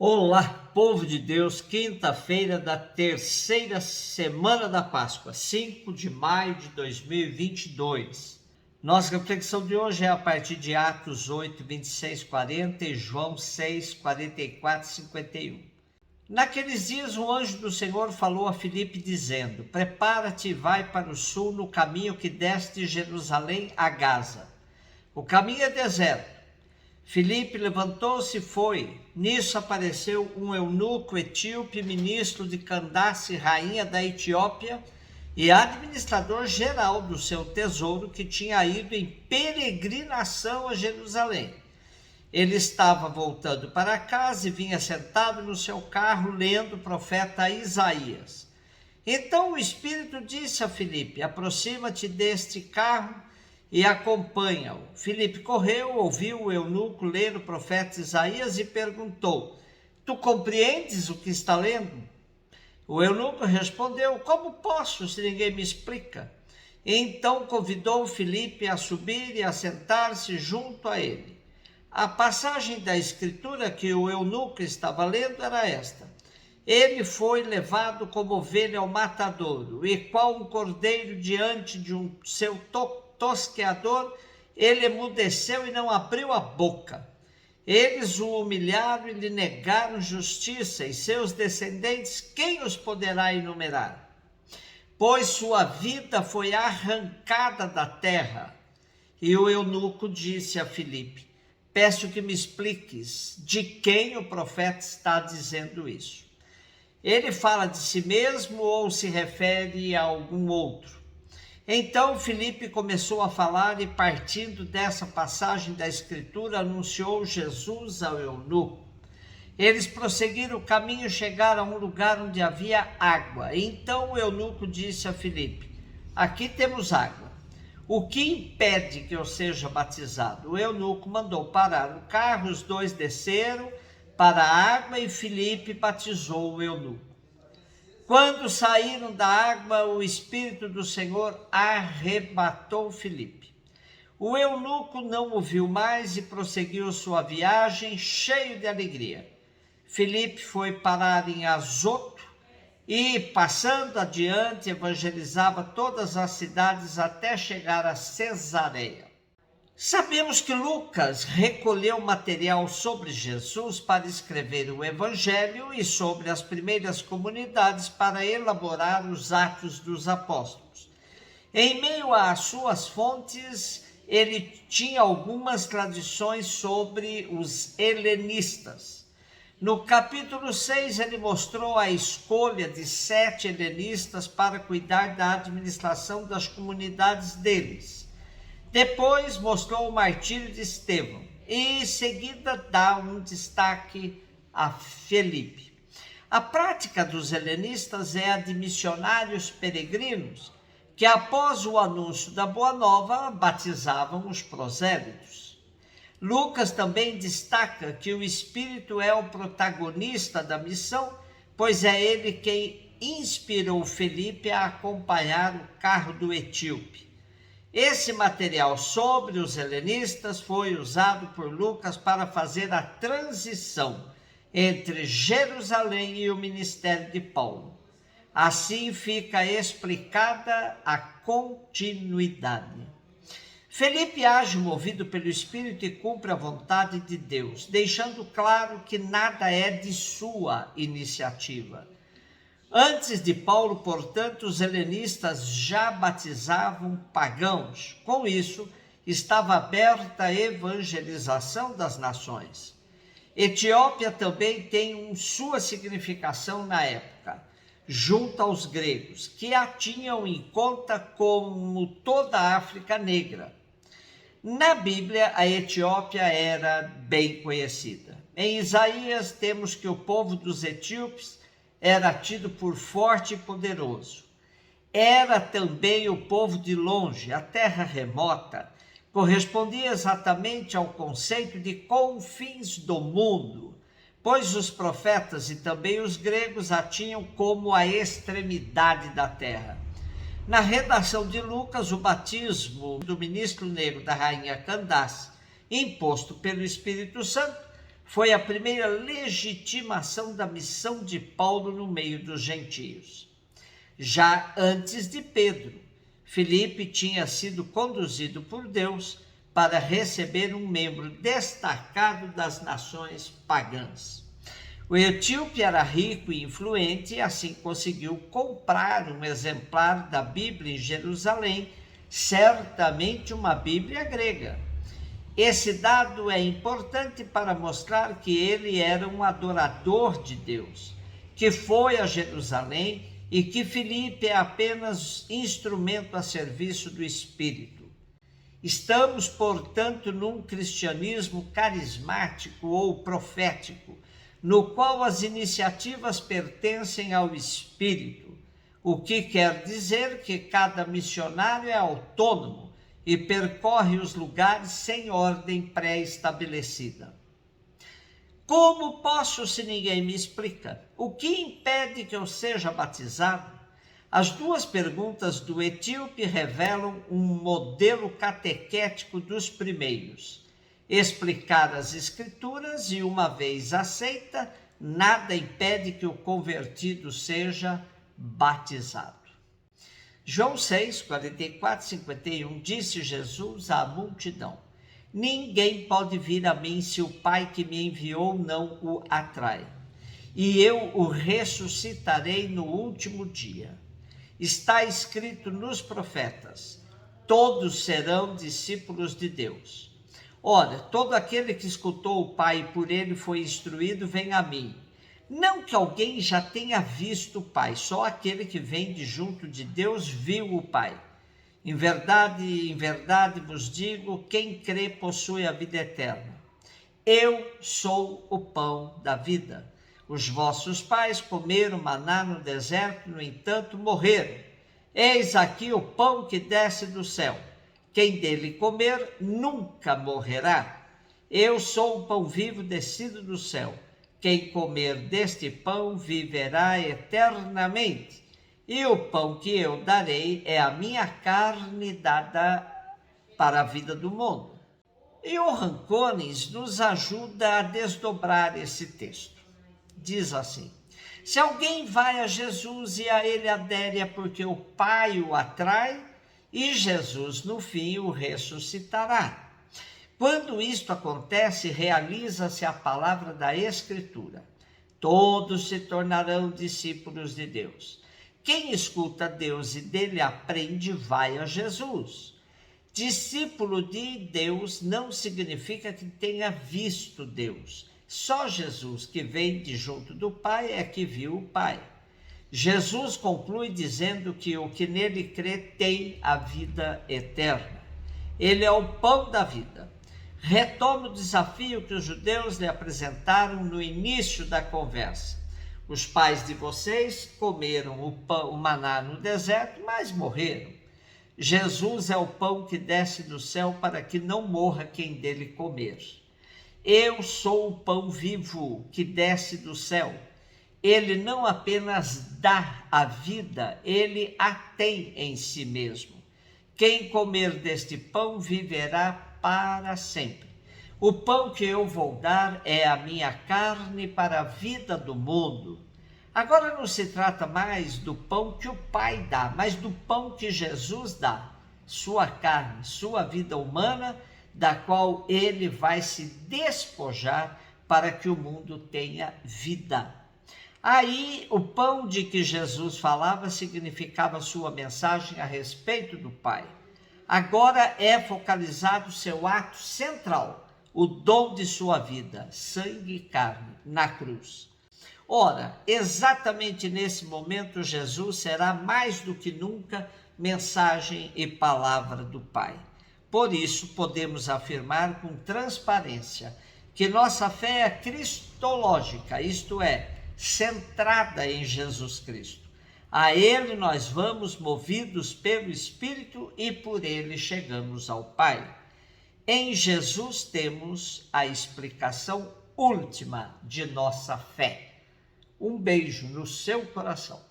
Olá, povo de Deus, quinta-feira da terceira semana da Páscoa, 5 de maio de 2022. Nossa reflexão de hoje é a partir de Atos 8, 26, 40 e João 6, 44 e 51. Naqueles dias o anjo do Senhor falou a Filipe dizendo: prepara-te e vai para o sul no caminho que desce de Jerusalém a Gaza. O caminho é deserto. Filipe levantou-se e foi. Nisso apareceu um eunuco etíope, ministro de Candace, rainha da Etiópia, e administrador geral do seu tesouro, que tinha ido em peregrinação a Jerusalém. Ele estava voltando para casa e vinha sentado no seu carro lendo o profeta Isaías. Então o Espírito disse a Filipe: aproxima-te deste carro e acompanha-o. Filipe correu, ouviu o eunuco ler o profeta Isaías e perguntou: tu compreendes o que está lendo? O eunuco respondeu: como posso, se ninguém me explica? Então convidou Filipe a subir e a sentar-se junto a ele. A passagem da escritura que o eunuco estava lendo era esta: ele foi levado como ovelha ao matadouro, e qual um cordeiro diante de seu tosqueador, ele emudeceu e não abriu a boca. Eles o humilharam e lhe negaram justiça, e seus descendentes, quem os poderá enumerar? Pois sua vida foi arrancada da terra. E o eunuco disse a Filipe: peço que me expliques de quem o profeta está dizendo isso. Ele fala de si mesmo ou se refere a algum outro? Então Filipe começou a falar e, partindo dessa passagem da Escritura, anunciou Jesus ao eunuco. Eles prosseguiram o caminho e chegaram a um lugar onde havia água. Então o eunuco disse a Filipe: aqui temos água. O que impede que eu seja batizado? O eunuco mandou parar o carro, os dois desceram para a água e Filipe batizou o eunuco. Quando saíram da água, o Espírito do Senhor arrebatou Filipe. O eunuco não o viu mais e prosseguiu sua viagem cheio de alegria. Filipe foi parar em Azoto e, passando adiante, evangelizava todas as cidades até chegar a Cesareia. Sabemos que Lucas recolheu material sobre Jesus para escrever o Evangelho e sobre as primeiras comunidades para elaborar os Atos dos Apóstolos. Em meio às suas fontes, ele tinha algumas tradições sobre os helenistas. No capítulo 6, ele mostrou a escolha de 7 helenistas para cuidar da administração das comunidades deles. Depois mostrou o martírio de Estevão e em seguida dá um destaque a Filipe. A prática dos helenistas é a de missionários peregrinos que, após o anúncio da Boa Nova, batizavam os prosélitos. Lucas também destaca que o Espírito é o protagonista da missão, pois é ele quem inspirou Filipe a acompanhar o carro do etíope. Esse material sobre os helenistas foi usado por Lucas para fazer a transição entre Jerusalém e o ministério de Paulo. Assim fica explicada a continuidade. Filipe age movido pelo Espírito e cumpre a vontade de Deus, deixando claro que nada é de sua iniciativa. Antes de Paulo, portanto, os helenistas já batizavam pagãos. Com isso, estava aberta a evangelização das nações. Etiópia também tem sua significação na época, junto aos gregos, que a tinham em conta como toda a África negra. Na Bíblia, a Etiópia era bem conhecida. Em Isaías, temos que o povo dos etíopes era tido por forte e poderoso. Era também o povo de longe, a terra remota, correspondia exatamente ao conceito de confins do mundo, pois os profetas e também os gregos a tinham como a extremidade da terra. Na redação de Lucas, o batismo do ministro negro da rainha Candace, imposto pelo Espírito Santo, foi a primeira legitimação da missão de Paulo no meio dos gentios. Já antes de Pedro, Filipe tinha sido conduzido por Deus para receber um membro destacado das nações pagãs. O etíope era rico e influente e assim conseguiu comprar um exemplar da Bíblia em Jerusalém, certamente uma Bíblia grega. Esse dado é importante para mostrar que ele era um adorador de Deus, que foi a Jerusalém e que Filipe é apenas instrumento a serviço do Espírito. Estamos, portanto, num cristianismo carismático ou profético, no qual as iniciativas pertencem ao Espírito, o que quer dizer que cada missionário é autônomo e percorre os lugares sem ordem pré-estabelecida. Como posso se ninguém me explica? O que impede que eu seja batizado? As duas perguntas do etíope revelam um modelo catequético dos primeiros. Explicar as Escrituras e, uma vez aceita, nada impede que o convertido seja batizado. João 6, 44, 51, disse Jesus à multidão: ninguém pode vir a mim se o Pai que me enviou não o atrai, e eu o ressuscitarei no último dia. Está escrito nos profetas: todos serão discípulos de Deus. Ora, todo aquele que escutou o Pai e por ele foi instruído, vem a mim. Não que alguém já tenha visto o Pai, só aquele que vem de junto de Deus viu o Pai. Em verdade vos digo, quem crê possui a vida eterna. Eu sou o pão da vida. Os vossos pais comeram maná no deserto, no entanto morreram. Eis aqui o pão que desce do céu. Quem dele comer nunca morrerá. Eu sou o pão vivo descido do céu. Quem comer deste pão viverá eternamente. E o pão que eu darei é a minha carne dada para a vida do mundo. E Johann Königs nos ajuda a desdobrar esse texto. Diz assim: se alguém vai a Jesus e a ele adere é porque o Pai o atrai e Jesus no fim o ressuscitará. Quando isto acontece, realiza-se a palavra da Escritura: todos se tornarão discípulos de Deus. Quem escuta Deus e dele aprende, vai a Jesus. Discípulo de Deus não significa que tenha visto Deus. Só Jesus, que vem de junto do Pai, é que viu o Pai. Jesus conclui dizendo que o que nele crê tem a vida eterna. Ele é o pão da vida. Retoma o desafio que os judeus lhe apresentaram no início da conversa. Os pais de vocês comeram o maná no deserto, mas morreram. Jesus é o pão que desce do céu para que não morra quem dele comer. Eu sou o pão vivo que desce do céu. Ele não apenas dá a vida, ele a tem em si mesmo. Quem comer deste pão viverá para sempre. O pão que eu vou dar é a minha carne para a vida do mundo. Agora não se trata mais do pão que o Pai dá, mas do pão que Jesus dá, sua carne, sua vida humana, da qual ele vai se despojar para que o mundo tenha vida. Aí, o pão de que Jesus falava significava sua mensagem a respeito do Pai. Agora é focalizado seu ato central, o dom de sua vida, sangue e carne, na cruz. Ora, exatamente nesse momento, Jesus será mais do que nunca mensagem e palavra do Pai. Por isso, podemos afirmar com transparência que nossa fé é cristológica, isto é, centrada em Jesus Cristo. A Ele nós vamos movidos pelo Espírito e por Ele chegamos ao Pai. Em Jesus temos a explicação última de nossa fé. Um beijo no seu coração.